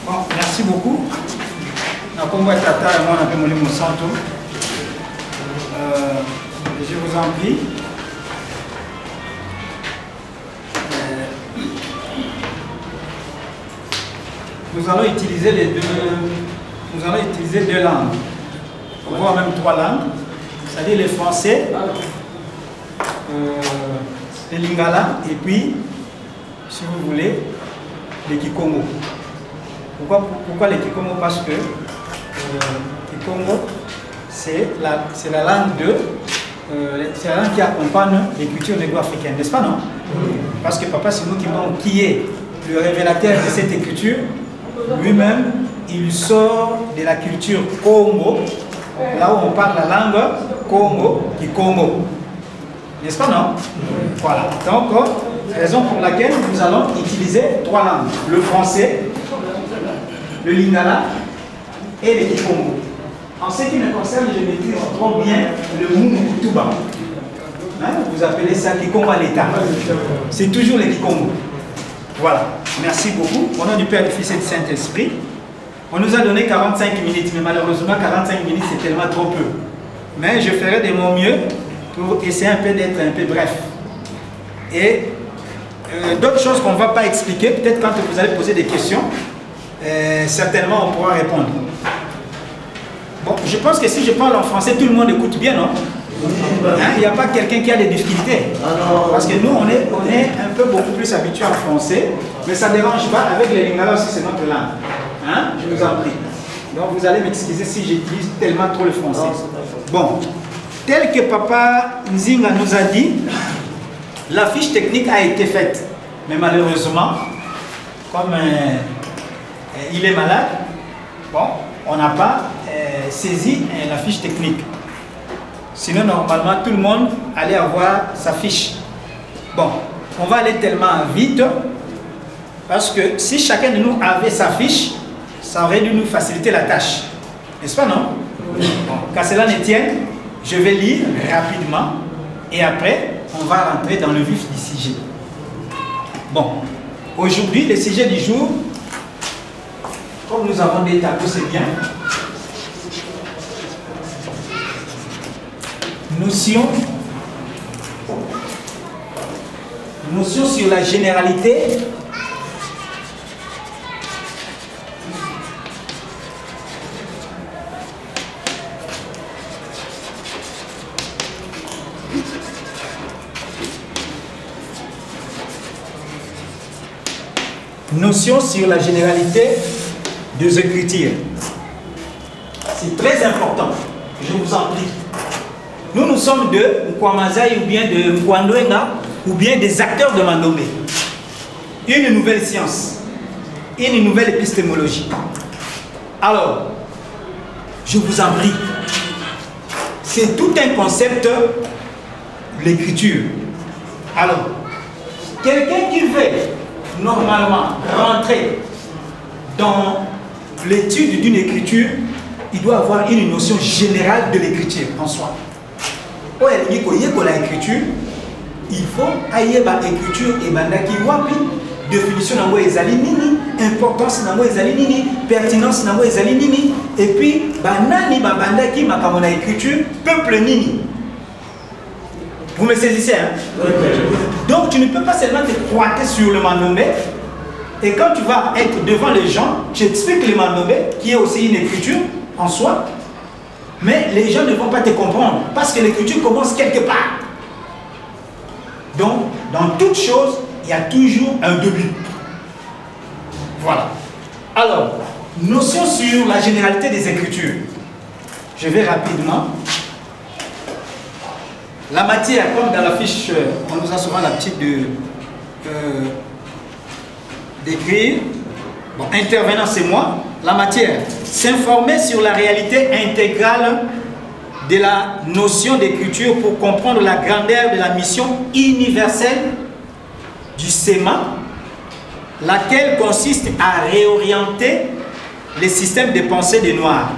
Bon, merci beaucoup. Comme moi, Tata et moi, on a fait mon santo. Je vous en prie. Nous allons utiliser deux langues, voire même trois langues, c'est-à-dire le français, le lingala et puis, si vous voulez, le kikongo. Pourquoi le kikongo? Parce que kikongo, c'est la langue qui accompagne l'écriture négro-africaine, n'est-ce pas, non? Parce que Papa Simon Kimbangu, qui est le révélateur de cette écriture, lui-même, il sort de la culture Congo, là où on parle la langue Congo, Kikongo. N'est-ce pas, non? Voilà. Donc, raison pour laquelle nous allons utiliser trois langues. Le français, le lingala et le Kikongo. En ce qui me concerne, je maîtrise trop bien le Mumukutuba. Vous appelez ça Kikongo à l'État. C'est toujours le Kikongo. Voilà. Merci beaucoup. Au nom du Père, du Fils et du Saint-Esprit. On nous a donné 45 minutes, mais malheureusement, 45 minutes, c'est tellement trop peu. Mais je ferai de mon mieux pour essayer un peu d'être un peu bref. Et d'autres choses qu'on ne va pas expliquer, peut-être quand vous allez poser des questions, certainement on pourra répondre. Bon, je pense que si je parle en français, tout le monde écoute bien, non? Il n'y a pas quelqu'un qui a des difficultés. Parce que nous, on est un peu beaucoup plus habitués en français, mais ça ne dérange pas. Avec les lingala aussi, c'est notre langue. Je vous en prie. Donc, vous allez m'excuser si j'utilise tellement trop le français. Bon, tel que Papa Nzinga nous a dit, la fiche technique a été faite. Mais malheureusement, comme il est malade, bon, on n'a pas saisi la fiche technique. Sinon, normalement, tout le monde allait avoir sa fiche. Bon, on va aller tellement vite parce que si chacun de nous avait sa fiche, ça aurait dû nous faciliter la tâche. N'est-ce pas, non? Bon, qu'à cela ne tienne, je vais lire rapidement et après, on va rentrer dans le vif du sujet. Bon, aujourd'hui, le sujet du jour, comme nous avons des tableaux, c'est bien. Notion sur la généralité des écritures. C'est très important, je vous en prie. Nous sommes de Nkwamazai ou bien de Nkwandoenga ou bien des acteurs de Mandome. Une nouvelle science, une nouvelle épistémologie. Alors, je vous en prie, c'est tout un concept, l'écriture. Alors, quelqu'un qui veut normalement rentrer dans l'étude d'une écriture, il doit avoir une notion générale de l'écriture en soi. Pour l'écriture, il faut ailler à l'écriture et bandaki wapi, définition nango ezali nini, importance nango ezali nini, pertinence nango ezali nini, et puis banani bandaki makamona écriture, peuple nini. Vous me saisissez, hein? Donc tu ne peux pas seulement te croiter sur le Mandome, et quand tu vas être devant les gens, tu expliques le Mandome, qui est aussi une écriture en soi. Mais les gens ne vont pas te comprendre parce que l'écriture commence quelque part. Donc, dans toute chose, il y a toujours un début. Voilà. Alors, notion sur la généralité des écritures. Je vais rapidement. La matière, comme dans la fiche, on nous a souvent l'habitude d'écrire. Bon, intervenant, c'est moi. La matière, s'informer sur la réalité intégrale de la notion d'écriture pour comprendre la grandeur de la mission universelle du SEMA, laquelle consiste à réorienter les systèmes de pensée des Noirs.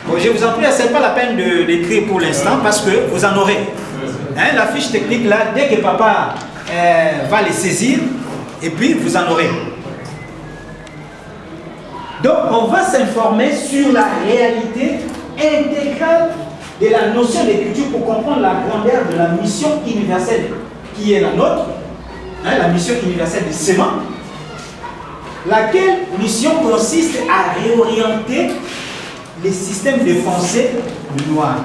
Bon, je vous en prie, ce n'est pas la peine d'écrire pour l'instant parce que vous en aurez. Hein, la fiche technique là, dès que papa va les saisir, et puis vous en aurez. Donc, on va s'informer sur la réalité intégrale de la notion d'écriture pour comprendre la grandeur de la mission universelle qui est la nôtre, hein, la mission universelle du sément, laquelle mission consiste à réorienter les systèmes de pensée noirs.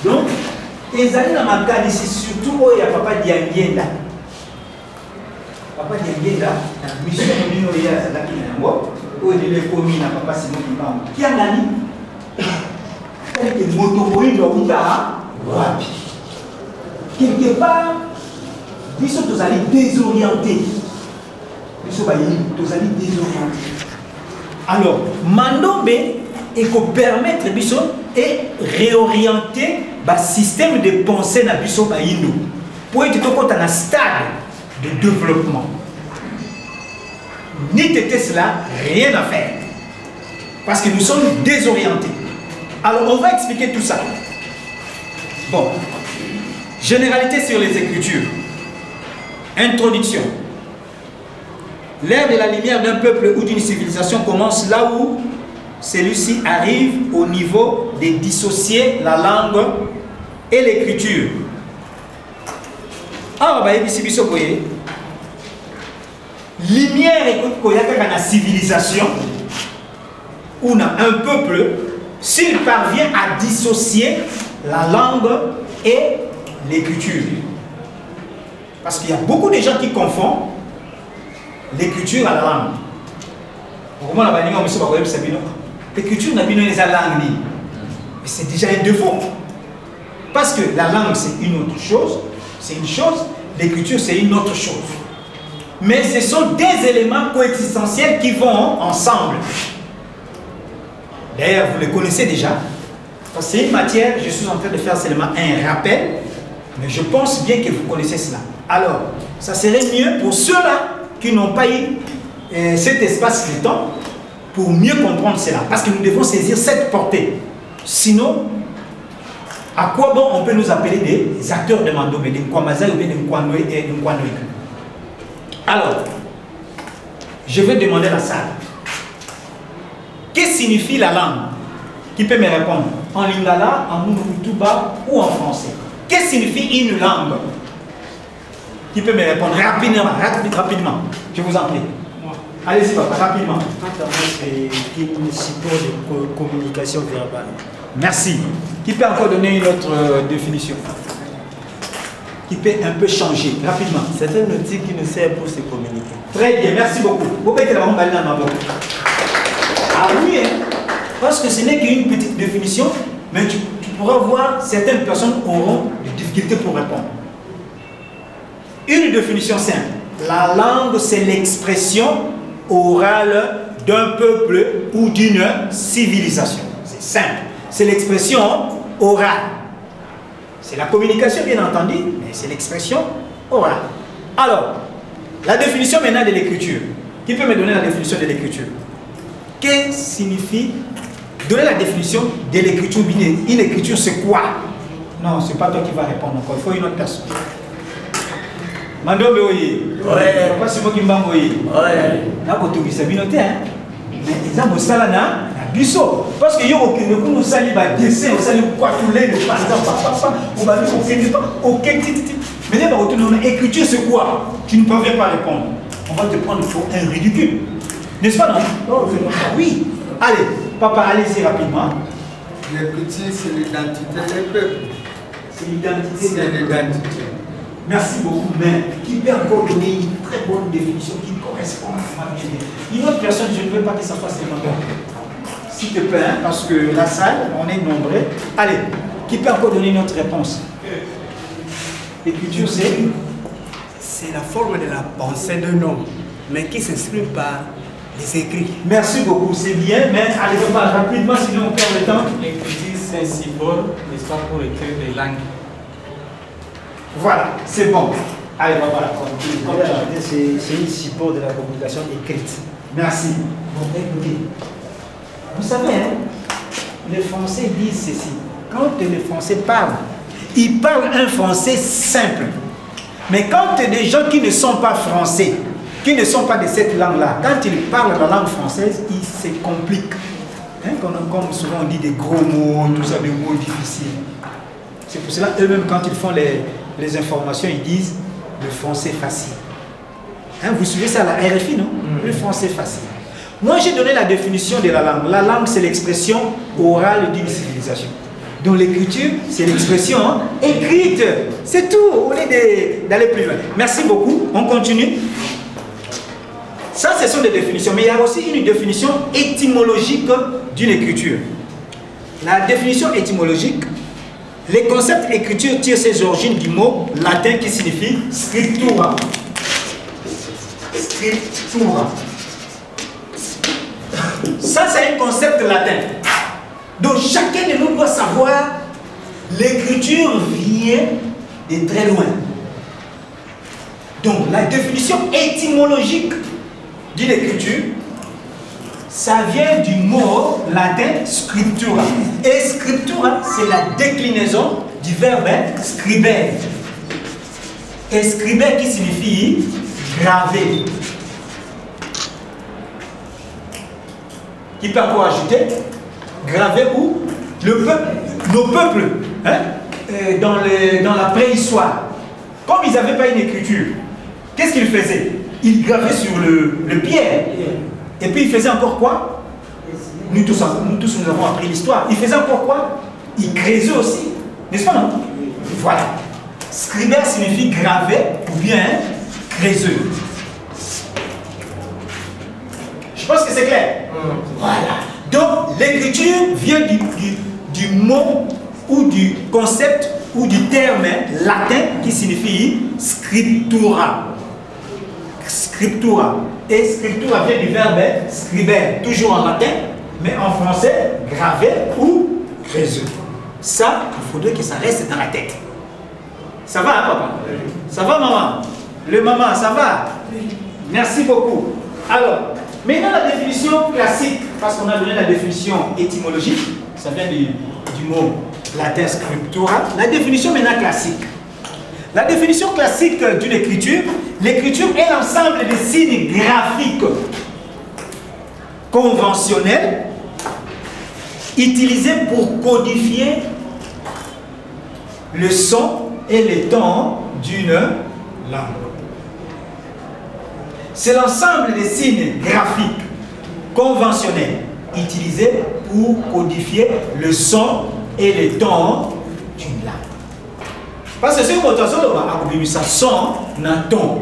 Donc, les années dans ma cas, c'est surtout où il y a Papa Dianguenda. Papa Dianguenda, la mission il y a la Kinango, où il est commis à Papa Simon Kimam. Qui a nani? Il quelque part, ils sont tous allés désorientés. Ils sont tous allés désorientés. Alors, Mandombe et qu'on permettre Bisson et réorienter le système de pensée na Bisson Baïno pour être dans un stade de développement. Ni t'étais cela, rien à faire. Parce que nous sommes désorientés. Alors, on va expliquer tout ça. Bon. Généralité sur les Écritures. Introduction. L'ère de la lumière d'un peuple ou d'une civilisation commence là où celui-ci arrive au niveau de dissocier la langue et l'écriture. Ah, bah, ici, lumière et la civilisation ou un peuple, s'il parvient à dissocier la langue et l'écriture. Parce qu'il y a beaucoup de gens qui confondent l'écriture à la langue. L'écriture n'a pas la langue. C'est déjà un défaut. Parce que la langue, c'est une autre chose. C'est une chose. L'écriture, c'est une autre chose. Mais ce sont des éléments coexistentiels qui vont ensemble. D'ailleurs, vous les connaissez déjà. C'est une matière, je suis en train de faire seulement un rappel, mais je pense bien que vous connaissez cela. Alors, ça serait mieux pour ceux-là qui n'ont pas eu cet espace de temps pour mieux comprendre cela. Parce que nous devons saisir cette portée. Sinon, à quoi bon on peut nous appeler des acteurs de Mandombe, des Nkwamaza ou des Nkwanoué et Nkwanoué. Alors, je vais demander à la salle. Qu'est-ce que signifie la langue? Qui peut me répondre? En lingala, en Mounoutouba ou en français? Qu'est-ce que signifie une langue? Qui peut me répondre rapidement? Je vous en prie. Allez-y, papa, rapidement. C'est une support de communication verbale. Merci. Qui peut encore donner une autre définition? Qui peut un peu changer rapidement? C'est un outil qui nous sert pour se communiquer. Très bien, merci beaucoup. Vous pouvez être ah oui, hein? Parce que ce n'est qu'une petite définition, mais tu pourras voir certaines personnes auront des difficultés pour répondre. Une définition simple. La langue, c'est l'expression orale d'un peuple ou d'une civilisation. C'est simple. C'est l'expression orale. C'est la communication, bien entendu, mais c'est l'expression orale. Alors, la définition maintenant de l'écriture. Qui peut me donner la définition de l'écriture? Qu'est-ce que signifie donner la définition de l'écriture? Une écriture, c'est quoi? Non, ce n'est pas toi qui vas répondre encore. Il faut une autre personne. Mandombe oye. Ouais. Papa Simon Kimbango oye. Ouais. N'a pas tout ça binoté hein. Mais ils ont ça là na biso. Parce que yo okende ko nous sali ba dessin, on sali quoi tout les pas on va nous okende pas OK titi. Mais là retourner écriture c'est quoi? Tu ne peux pas répondre. On va te prendre pour un ridicule. N'est-ce pas non? Non, oui. Allez, papa, allez-y rapidement. L'écriture, c'est l'identité des peuples. C'est l'identité des peuples. Merci beaucoup, mais qui peut encore donner une très bonne définition qui correspond à ma vie? Une autre personne, je ne veux pas que ça fasse seulement toi. S'il te plaît, hein, parce que la salle, on est nombreux. Allez, qui peut encore donner une autre réponse? L'écriture, c'est la forme de la pensée d'un homme, mais qui s'exprime par les écrits. Merci beaucoup, c'est bien, mais allez pas rapidement, sinon on perd le temps. L'écriture, c'est un symbole, n'est-ce pas, pour écrire des langues. Voilà, c'est bon. Allez, voilà. C'est une support de la communication écrite. Merci. Bon, écoutez, vous savez, hein, les Français disent ceci. Quand les Français parlent, ils parlent un français simple. Mais quand des gens qui ne sont pas français, qui ne sont pas de cette langue-là, quand ils parlent la langue française, ils se compliquent. Hein, comme souvent on dit des gros mots, tout ça, des mots difficiles. C'est pour cela, eux-mêmes, quand ils font les informations, ils disent le français facile. Hein, vous suivez ça à la RFI, non? Le français facile. Moi, j'ai donné la définition de la langue. La langue, c'est l'expression orale d'une civilisation. Donc l'écriture, c'est l'expression écrite. C'est tout, au lieu d'aller plus loin. Merci beaucoup. On continue. Ça, ce sont des définitions. Mais il y a aussi une définition étymologique d'une écriture. La définition étymologique, les concepts écriture tirent ses origines du mot latin qui signifie scriptura. Scriptura. Ça, c'est un concept latin. Donc, chacun de nous doit savoir l'écriture vient de très loin. Donc, la définition étymologique d'une écriture, ça vient du mot latin scriptura. Et scriptura, c'est la déclinaison du verbe scriber. Et scriber qui signifie graver. Qui peut encore ajouter graver où nos peuples, hein, dans la préhistoire, comme ils n'avaient pas une écriture, qu'est-ce qu'ils faisaient? Ils gravaient sur le pierre. Et puis ils faisaient encore quoi? Nous tous nous avons appris l'histoire. Ils faisaient encore quoi? Ils creusaient aussi. N'est-ce pas, non? Voilà. Scriber signifie graver ou bien creuser. Je pense que c'est clair. Voilà. Donc l'écriture vient du mot ou du concept ou du terme latin qui signifie scriptura. Scriptura. Et scriptura vient du verbe scriber, toujours en latin, mais en français, graver ou creuser. Ça, il faudrait que ça reste dans la tête. Ça va, hein, papa? Ça va, maman? Le maman, ça va? Merci beaucoup. Alors, maintenant la définition classique, parce qu'on a donné la définition étymologique, ça vient du mot latin scriptura. La définition maintenant classique. La définition classique d'une écriture, l'écriture est l'ensemble des signes graphiques conventionnels utilisés pour codifier le son et les tons d'une langue. C'est l'ensemble des signes graphiques conventionnels utilisés pour codifier le son et les tons d'une langue. Parce que si vous avez ça son, un ton.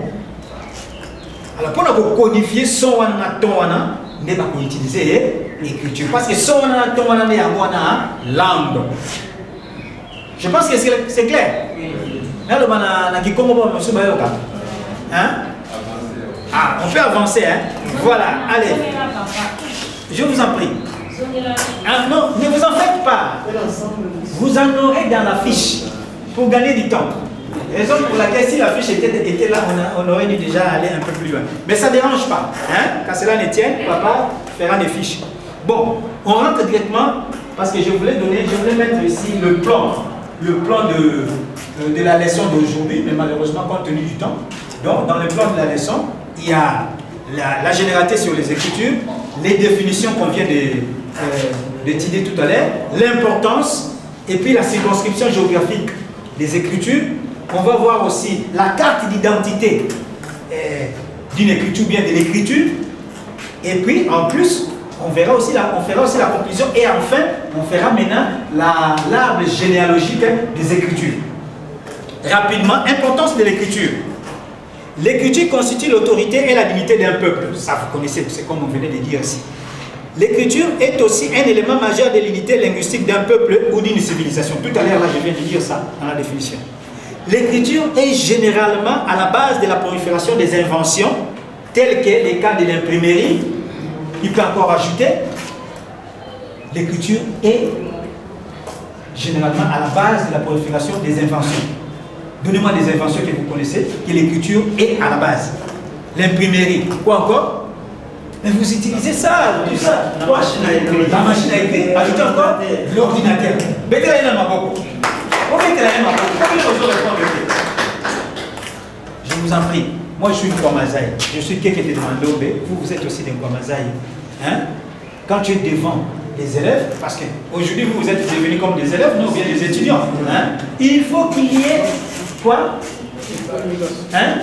Alors pour codifier son, un ton, on ne va pas utiliser l'écriture. Parce que son, un ton, on a une langue. Je pense que c'est clair. Ah, on peut avancer, hein? Voilà, allez. Je vous en prie. Ah non, ne vous en faites pas. Vous en aurez dans la fiche pour gagner du temps. Raison pour laquelle si la fiche était là, on aurait dû déjà aller un peu plus loin. Mais ça ne dérange pas. Hein? Quand cela ne tient, papa fera des fiches. Bon, on rentre directement parce que je voulais mettre ici le plan de la leçon d'aujourd'hui, mais malheureusement compte tenu du temps. Donc, dans le plan de la leçon, il y a la généralité sur les écritures, les définitions qu'on vient d'étudier tout à l'heure, l'importance et puis la circonscription géographique des écritures. On va voir aussi la carte d'identité d'une écriture, bien de l'écriture. Et puis, en plus, on fera aussi la conclusion. Et enfin, on fera maintenant l'arbre généalogique des écritures. Rapidement, importance de l'écriture. L'écriture constitue l'autorité et la dignité d'un peuple. Ça, vous connaissez, c'est comme on venait de dire ici. L'écriture est aussi un élément majeur de l'unité linguistique d'un peuple ou d'une civilisation. Tout à l'heure, là, je viens de dire ça dans la définition. L'écriture est généralement à la base de la prolifération des inventions, telles que les cas de l'imprimerie. Il peut encore ajouter, l'écriture est généralement à la base de la prolifération des inventions. Donnez-moi des inventions que vous connaissez, que l'écriture est à la base. L'imprimerie, quoi encore? Mais vous utilisez ça, tout ça. La machine à écrire. Ajoutez encore l'ordinateur. Je vous en prie. moi je suis Kwamazaï, je suis Kekete de Mandombe, vous êtes aussi des Kwamazaï. Hein? Quand tu es devant les élèves, parce qu'aujourd'hui vous êtes devenus comme des élèves, nous bien des étudiants, hein? Il faut qu'il y ait quoi? Hein?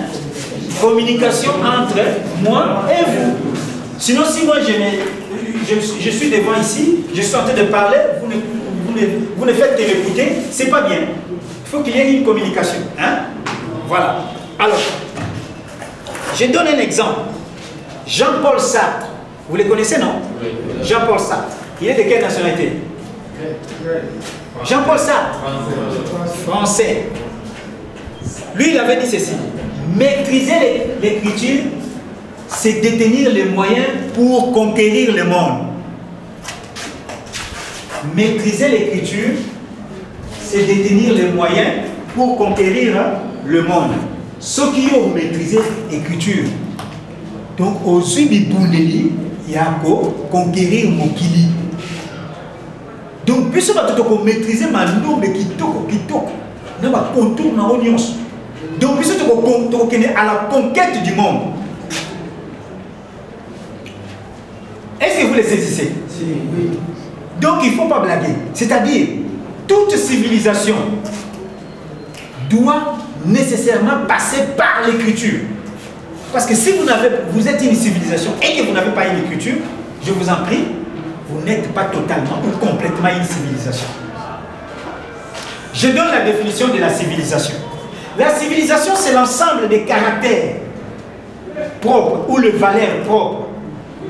Communication entre moi et vous. Sinon, si moi je suis devant ici, je suis en train de parler, vous ne faites que m'écouter, c'est pas bien. Il faut qu'il y ait une communication. Hein? Voilà. Alors, je donne un exemple. Jean-Paul Sartre, vous les connaissez, non? Jean-Paul Sartre. Il est de quelle nationalité? Jean-Paul Sartre. Français. Lui, il avait dit ceci. Maîtriser l'écriture, c'est détenir les moyens pour conquérir le monde. Maîtriser l'écriture, c'est détenir les moyens pour conquérir le monde. Ceux qui ont maîtrisé l'écriture, donc aux Ubibuneli, il y a conquérir Mokili. Donc, puisque tu maîtriser ma nombre qui toque, on va contourner en oignon. Donc, puisque tu es à la conquête du monde. Est-ce que vous les saisissez? Oui. Donc, il ne faut pas blaguer. C'est-à-dire, toute civilisation doit nécessairement passer par l'écriture. Parce que si vous êtes une civilisation et que vous n'avez pas une écriture, je vous en prie, vous n'êtes pas totalement ou complètement une civilisation. Je donne la définition de la civilisation. La civilisation, c'est l'ensemble des caractères propres ou les valeurs propres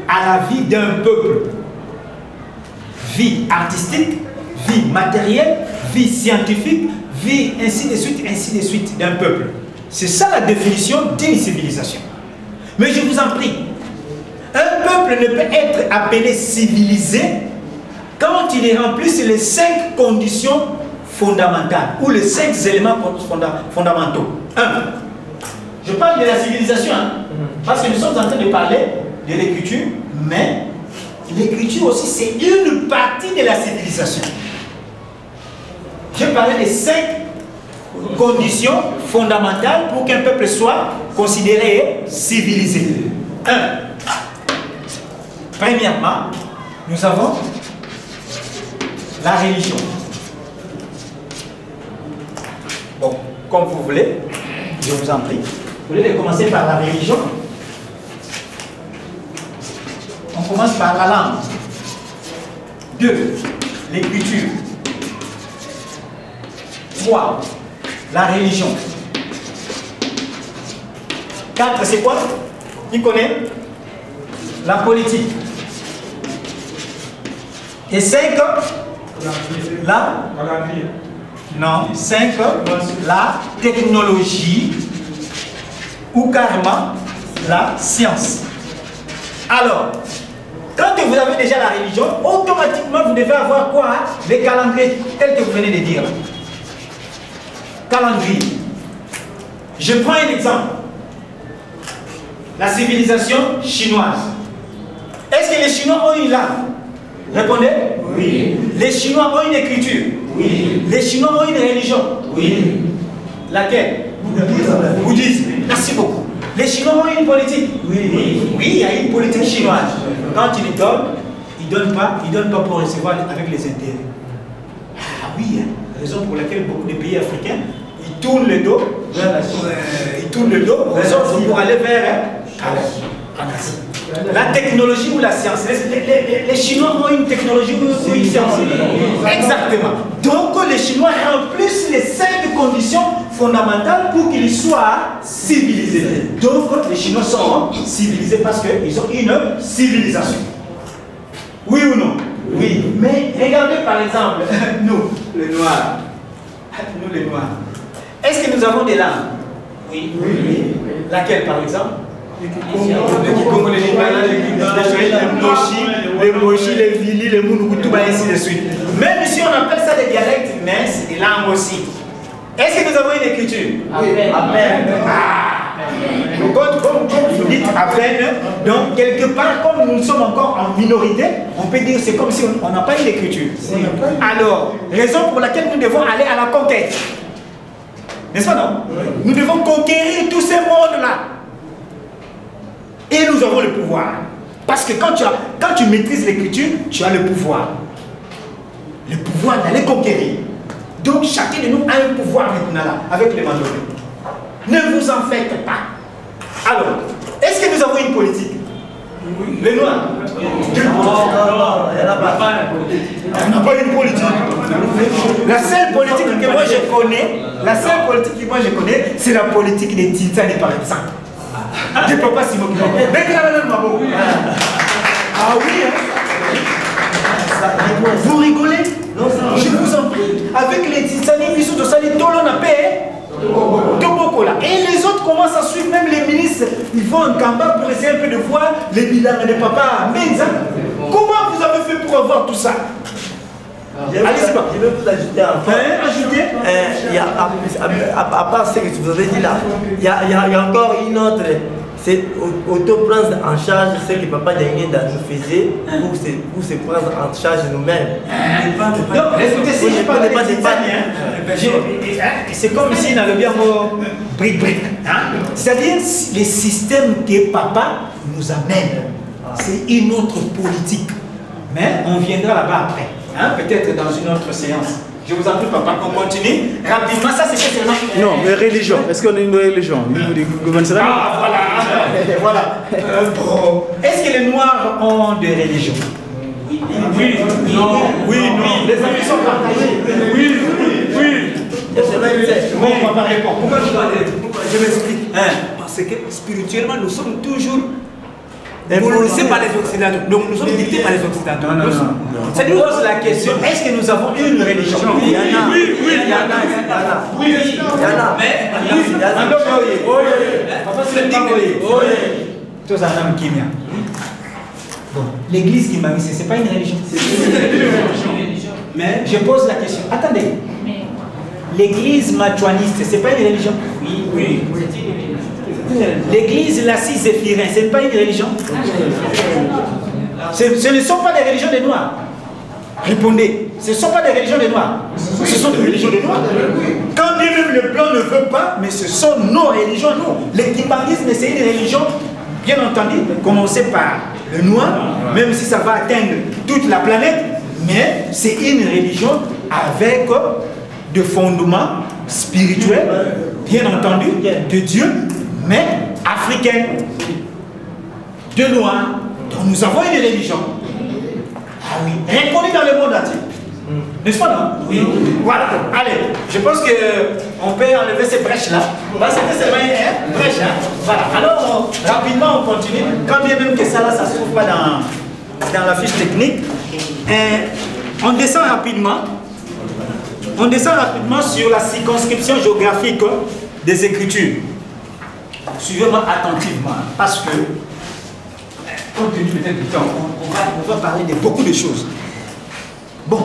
à la vie d'un peuple. Vie artistique, vie matérielle, vie scientifique, vie ainsi de suite d'un peuple. C'est ça la définition d'une civilisation. Mais je vous en prie, un peuple ne peut être appelé civilisé quand il remplit les 5 conditions fondamentales ou les 5 éléments fondamentaux. 1. Je parle de la civilisation, hein, parce que nous sommes en train de parler de l'écriture, mais l'écriture aussi c'est une partie de la civilisation. Je parlais des 5 conditions fondamentales pour qu'un peuple soit considéré civilisé. 1. Premièrement, nous avons la religion. Bon, comme vous voulez, je vous en prie. Vous voulez commencer par la religion? On commence par la langue. 2. L'écriture. 3. La religion. 4. C'est quoi? Qui connaît? La politique. Et 5. Non. 5. La technologie. Ou carrément la science. Alors, quand vous avez déjà la religion, automatiquement vous devez avoir quoi? Les calendriers tels que vous venez de dire. Calendrier. Je prends un exemple. La civilisation chinoise. Est-ce que les Chinois ont une langue? Répondez. Oui. Les Chinois ont une écriture? Oui. Les Chinois ont une religion? Oui. Laquelle? Bouddhisme. Merci beaucoup. Les Chinois ont une politique? Oui. Oui, il y a une politique chinoise. Quand ils donnent pas pour recevoir avec les intérêts. Ah oui, raison pour laquelle beaucoup de pays africains, ils tournent le dos vers la Chine. Ils tournent le dos pour aller vers la technologie ou la science. Les Chinois ont une technologie ou une science. Exactement. Donc les Chinois remplissent les 5 conditions fondamentales pour qu'ils soient civilisés. Donc les Chinois sont civilisés parce qu'ils ont une civilisation. Oui ou non? Oui. Mais regardez par exemple, nous, les Noirs. Nous les Noirs. Est-ce que nous avons des langues? Oui. Oui. Laquelle par exemple? Les Kikongo, les Lingala, les Mochi, les Vili, les Mounoukoutou, ainsi de suite. Même si on appelle ça des dialectes, mais c'est des langues aussi. Est-ce que nous avons une écriture? Amen. Comme vous dites à peine, donc quelque part, comme nous sommes encore en minorité, on peut dire que c'est comme si on n'a pas une écriture. Alors, raison pour laquelle nous devons aller à la conquête. N'est-ce pas non? Nous devons conquérir tous ces mondes-là. Et nous avons le pouvoir. Parce que quand tu maîtrises l'écriture, tu as le pouvoir. Le pouvoir d'aller conquérir. Donc chacun de nous a un pouvoir maintenant là, avec les mandats. Ne vous en faites pas. Alors, est-ce que nous avons une politique? Oui. Les Noirs? Non, il n'y en a pas. Il n'y en a pas une politique. La seule politique que moi je connais, c'est la politique des Titani par exemple. Je ne peux pas s'y moquer. Ah oui, hein? Vous rigolez? Je vous en prie. Avec les Titani, ils sont tous allés dans la paix. Et les autres commencent à suivre, même les ministres, ils font un combat pour essayer un peu de voir les bilans de papa Menza. Comment vous avez fait pour avoir tout ça? Je vais vous ajouter un point. À part ce que vous avez dit là, il y a encore une autre. C'est auto-prendre en charge ce que Papa Diagne nous faisait pour se prendre en charge nous-mêmes. Donc, écoutez, si je parle pas des c'est comme si on avait bien mot brique-brique. C'est-à-dire les systèmes que Papa nous amène. C'est une autre politique. Mais on viendra là-bas après. Peut-être dans une autre séance. Je vous en prie, papa, qu'on continue rapidement. Ça, c'est seulement. Non, mais religion. Est-ce qu'on a une religion? Ah, voilà. Est-ce que les Noirs ont des religions? Oui. Non. Les amis sont partagés. Oui. Bon, papa répond. Pourquoi je dois aller? Je m'explique. Parce que spirituellement, nous sommes toujours influencés par les Occidentaux. Donc nous sommes dictés par les Occidentaux. Non. Ça nous pose la question, est-ce que nous avons une religion? Il y en a. Mais bon, l'église qui m'a mis, c'est pas une religion. Mais je pose la question. Attendez. L'église machuaniste, c'est pas une religion? Oui. L'église Lassie Zéphirin, ce n'est pas une religion? Ce ne sont pas des religions des Noirs. Répondez, ce ne sont pas des religions des Noirs. Ce sont des religions des Noirs. Quand bien même le blanc ne veut pas, mais ce sont nos religions, nous. Le kimbangisme, c'est une religion, bien entendu, commencée par le noir, même si ça va atteindre toute la planète, mais c'est une religion avec de fondements spirituels, bien entendu, de Dieu, mais africaine, de noirs. Donc nous avons une religion. Ah oui, reconnue dans le monde entier. N'est-ce pas, non? Oui. Voilà. Allez, je pense qu'on peut enlever ces brèches-là. C'était seulement une brèche. Voilà. Alors, rapidement, on continue. Quand bien même que ça, là, ça ne se trouve pas dans la fiche technique. On descend rapidement. On descend rapidement sur la circonscription géographique des Écritures. Suivez-moi attentivement, parce que, compte tenu peut-être du temps, on va parler de beaucoup de choses. Bon,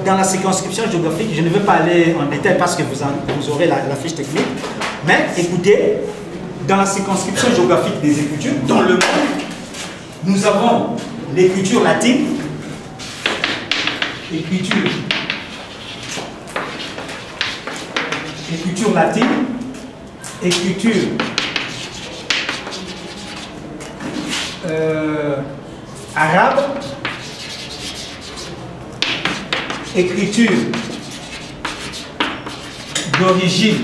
dans la circonscription géographique, je ne vais pas aller en détail parce que vous aurez la fiche technique, mais écoutez, dans la circonscription géographique des Écritures, dans le monde, nous avons l'écriture latine, écriture latine, écriture arabe, écriture d'origine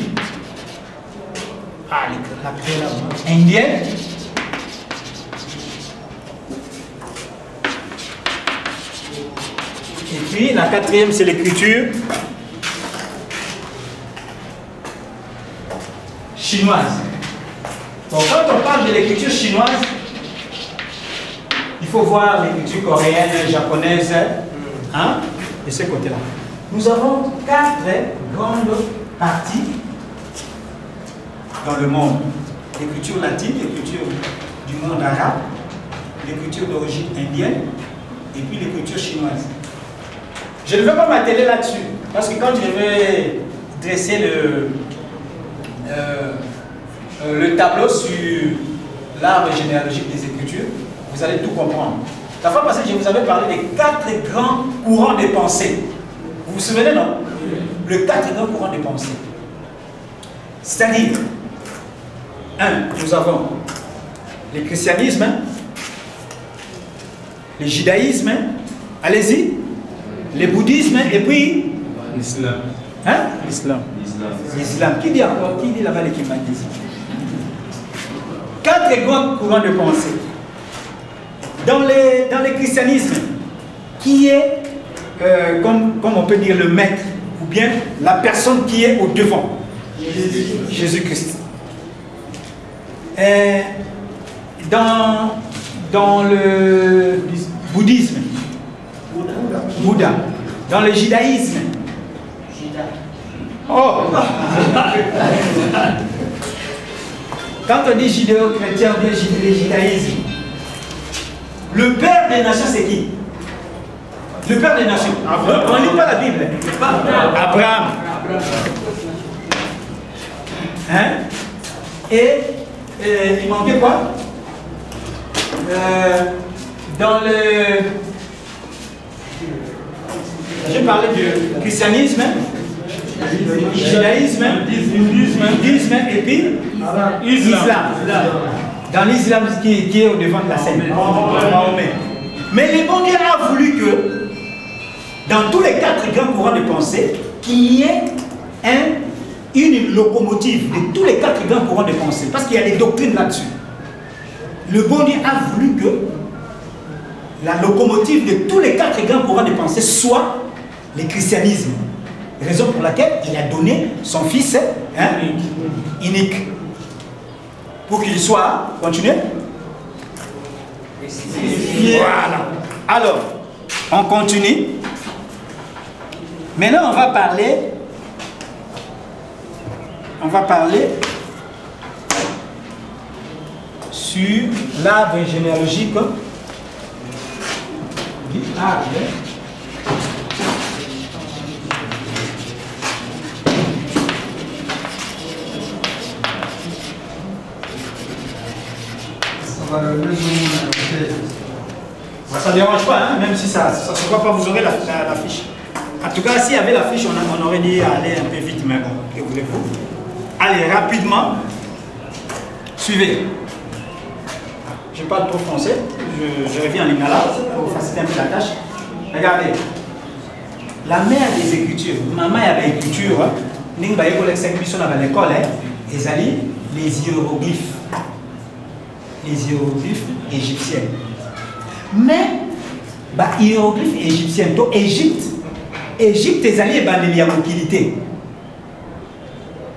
indienne, et puis la quatrième c'est l'écriture chinoise. Donc quand on parle de l'écriture chinoise, il faut voir l'écriture coréenne, japonaise, de ce côté-là. Nous avons 4 grandes parties dans le monde. L'écriture latine, l'écriture du monde arabe, l'écriture d'origine indienne, et puis l'écriture chinoise. Je ne vais pas m'atteler là-dessus, parce que quand je vais dresser le tableau sur l'arbre généalogique des Écritures, vous allez tout comprendre. La fois passée, je vous avais parlé des 4 grands courants de pensée. Vous vous souvenez, non? Les 4 grands courants de pensée. C'est-à-dire, 1, nous avons le christianisme, le judaïsme, allez-y, le bouddhisme et puis L'islam. hein? L'islam. L'islam. Qui dit encore? Qui dit là-bas l'écuménisme? 4 grands courants de pensée. Dans le christianisme, qui est, comme on peut dire, le maître, ou bien la personne qui est au devant? Jésus-Christ. Dans le bouddhisme, Bouddha. Dans le judaïsme, oh. Quand on dit judéo-chrétien, on dit le judaïsme. Le père des nations, c'est qui? Le père des nations. On ne lit pas la Bible. Abraham. Hein? Et il manquait quoi? Dans le... J'ai parlé du christianisme, du judaïsme, hindouisme et puis l'islam. Dans l'islam qui est au devant de la scène. Mais le bon Dieu a voulu que, dans tous les 4 grands courants de pensée, qu'il y ait une locomotive de tous les 4 grands courants de pensée. Parce qu'il y a des doctrines là-dessus. Le bon Dieu a voulu que la locomotive de tous les 4 grands courants de pensée soit le christianisme. Raison pour laquelle il a donné son fils unique. Pour qu'il soit, continuez. Voilà. Alors, on continue. Maintenant, on va parler sur l'arbre généalogique. Ça ne dérange pas, hein, même si ça ne se voit pas, vous aurez la fiche. En tout cas, s'il y avait la fiche, on aurait dit aller un peu vite, mais bon, que voulez-vous? Allez, rapidement, suivez. Je parle trop français, je reviens en lingala pour faciliter un peu la tâche. Regardez, la mère des écritures, maman avait l'écriture, nous avons à l'école, les hiéroglyphes. Les hiéroglyphes égyptiens. Mais, les hiéroglyphes égyptiens, Égypte est allé à l'élia mobilité.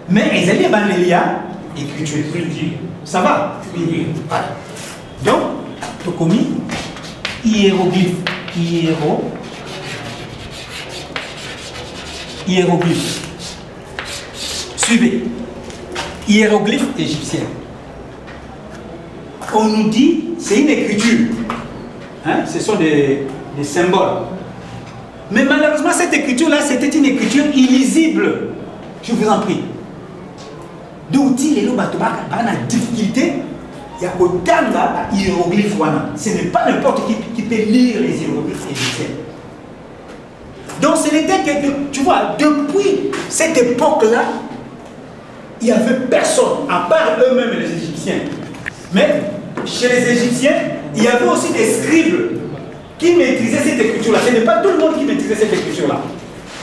Mais ils allaient à l'élia écriture. Ça va? Oui. Donc, tu as commis hiéroglyphe. Hiéroglyphe. Suivez. Hiéroglyphe égyptien. On nous dit, c'est une écriture. Hein? Ce sont des symboles. Mais malheureusement, cette écriture-là, c'était une écriture illisible. Je vous en prie. Donc, il y a une difficulté. Il y a autant de hiéroglyphes. Ce n'est pas n'importe qui peut lire les hiéroglyphes égyptiens. Donc, ce n'était que, tu vois, depuis cette époque-là, il n'y avait personne, à part eux-mêmes les Égyptiens. Mais chez les Égyptiens, il y avait aussi des scribes qui maîtrisaient cette écriture-là. Ce n'est pas tout le monde qui maîtrisait cette écriture-là.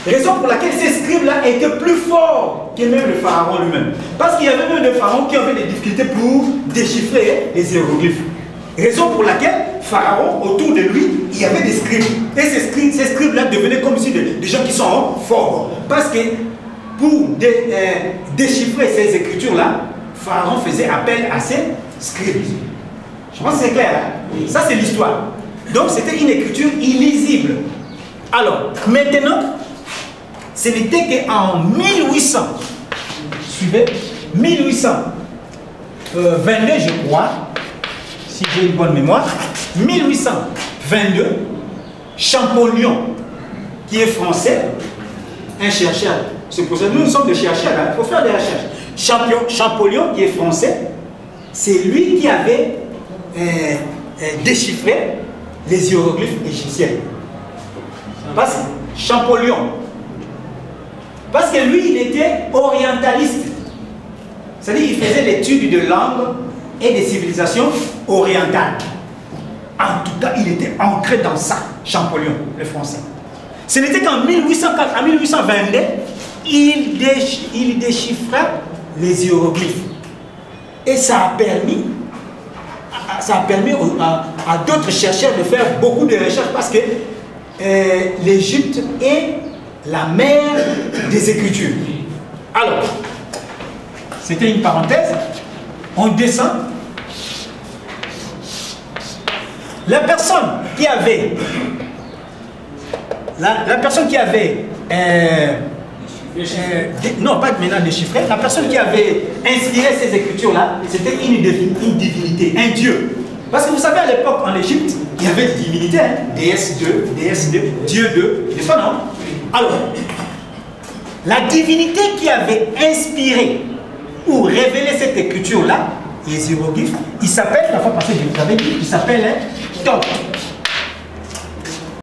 Raison pour laquelle ces scribes-là étaient plus forts que même le pharaon lui-même. Parce qu'il y avait même des pharaons qui avaient des difficultés pour déchiffrer les hiéroglyphes. Raison pour laquelle Pharaon, autour de lui, il y avait des scribes. Et ces scribes-là devenaient comme si des gens qui sont forts. Parce que pour déchiffrer ces écritures-là, Pharaon faisait appel à ces scribes. Je pense que c'est clair. Hein? Ça, c'est l'histoire. Donc, c'était une écriture illisible. Alors, maintenant, ce n'était qu'en 1800, suivez, 1822, je crois, si j'ai une bonne mémoire, 1822, Champollion, qui est français, un chercheur, c'est pour ça que nous sommes des chercheurs, il faut faire des recherches. Champollion, qui est français, c'est lui qui avait déchiffré les hiéroglyphes égyptiens. Champollion. Parce que lui, il était orientaliste. C'est-à-dire qu'il faisait l'étude de langue et des civilisations orientale. En tout cas, il était ancré dans ça, Champollion, le français. Ce n'était qu'en 1822, il déchiffrait les hiéroglyphes. Et ça a permis à d'autres chercheurs de faire beaucoup de recherches parce que l'Égypte est la mère des Écritures. Alors, c'était une parenthèse. On descend. La personne qui avait non, pas maintenant déchiffré, la personne qui avait inspiré ces écritures-là, c'était une divinité, un dieu. Parce que vous savez, à l'époque, en Égypte, il y avait des divinités, hein? Déesse 2, déesse 2, Dieu 2, n'est-ce pas, non? Alors, la divinité qui avait inspiré ou révélé cette écriture-là, les hiéroglyphes, il s'appelle, la fois passée, je vous avais dit, il s'appelle Thoth.